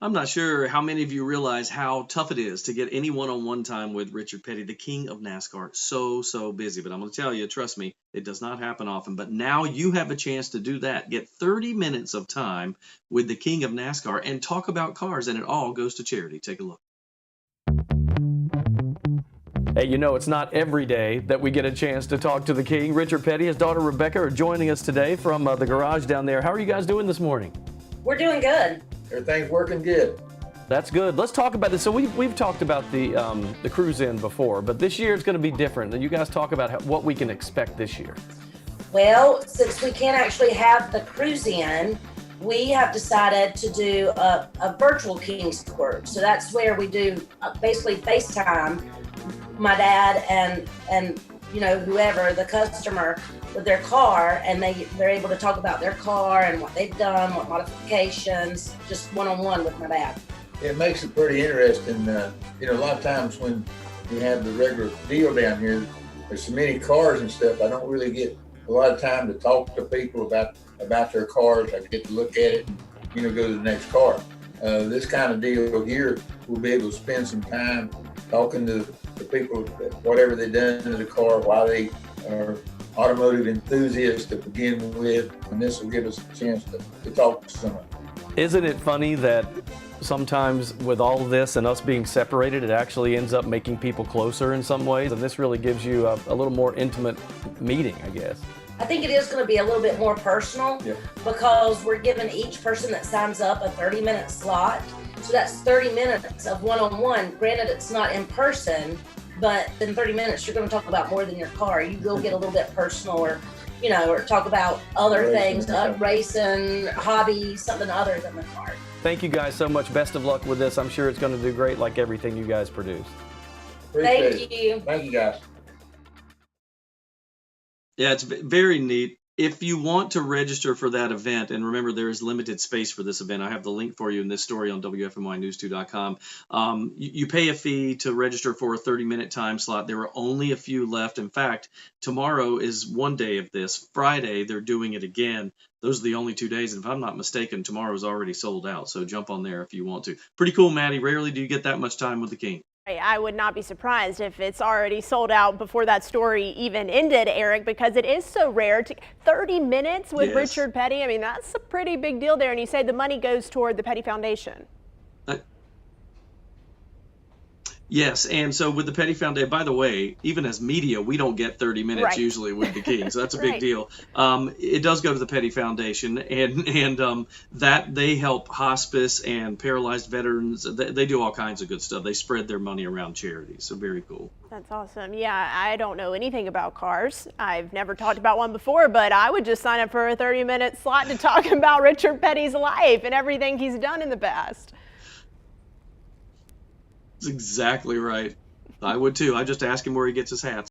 I'm not sure how many of you realize how tough it is to get any one-on-one time with Richard Petty, the king of NASCAR. So busy. But I'm going to tell you, trust me, it does not happen often. But now you have a chance to do that. Get 30 minutes of time with the king of NASCAR and talk about cars, and it all goes to charity. Take a look. Hey, you know, it's not every day that we get a chance to talk to the king. Richard Petty, his daughter Rebecca are joining us today from the garage down there. How are you guys doing this morning? We're doing good. Everything's working good. That's good. Let's talk about this. So we've talked about the cruise in before, but this year it's going to be different. And you guys talk about what we can expect this year. Well, since we can't actually have the cruise in, we have decided to do a virtual King's Court. So that's where we do basically FaceTime my dad and you know, whoever, the customer, with their car, and they're able to talk about their car and what they've done, what modifications, just one-on-one with my dad. It makes it pretty interesting. You know, a lot of times when you have the regular deal down here, there's so many cars and stuff, I don't really get a lot of time to talk to people about their cars. I get to look at it and, you know, go to the next car. This kind of deal here, we'll be able to spend some time talking to the people, whatever they've done to the car, why they are automotive enthusiasts to begin with, and this will give us a chance to talk to someone. Isn't it funny that sometimes with all of this and us being separated, it actually ends up making people closer in some ways, and this really gives you a little more intimate meeting, I guess. I think it is going to be a little bit more personal because we're giving each person that signs up a 30-minute slot. So that's 30 minutes of one-on-one. Granted, it's not in person, but in 30 minutes, you're going to talk about more than your car. You will get a little bit personal, or, you know, or talk about other things, racing, hobbies, something other than the car. Thank you guys so much. Best of luck with this. I'm sure it's going to do great like everything you guys produce. Thank you. Thank you, guys. Yeah, it's very neat. If you want to register for that event, and remember there is limited space for this event, I have the link for you in this story on WFMYnews2.com. You pay a fee to register for a 30-minute time slot. There are only a few left. In fact, tomorrow is one day of this. Friday, they're doing it again. Those are the only 2 days. And if I'm not mistaken, tomorrow is already sold out. So jump on there if you want to. Pretty cool, Maddie. Rarely do you get that much time with the king. I would not be surprised if it's already sold out before that story even ended, Eric, because it is so rare. 30 minutes with Richard Petty, I mean, that's a pretty big deal there. And you say the money goes toward the Petty Foundation. Yes, and so with the Petty Foundation, by the way, even as media, we don't get 30 minutes usually with the king, so that's a big deal. It does go to the Petty Foundation, and that they help hospice and paralyzed veterans. They do all kinds of good stuff. They spread their money around charities, so very cool. That's awesome. Yeah, I don't know anything about cars. I've never talked about one before, but I would just sign up for a 30-minute slot to talk about Richard Petty's life and everything he's done in the past. That's exactly right. I would too. I just ask him where he gets his hats.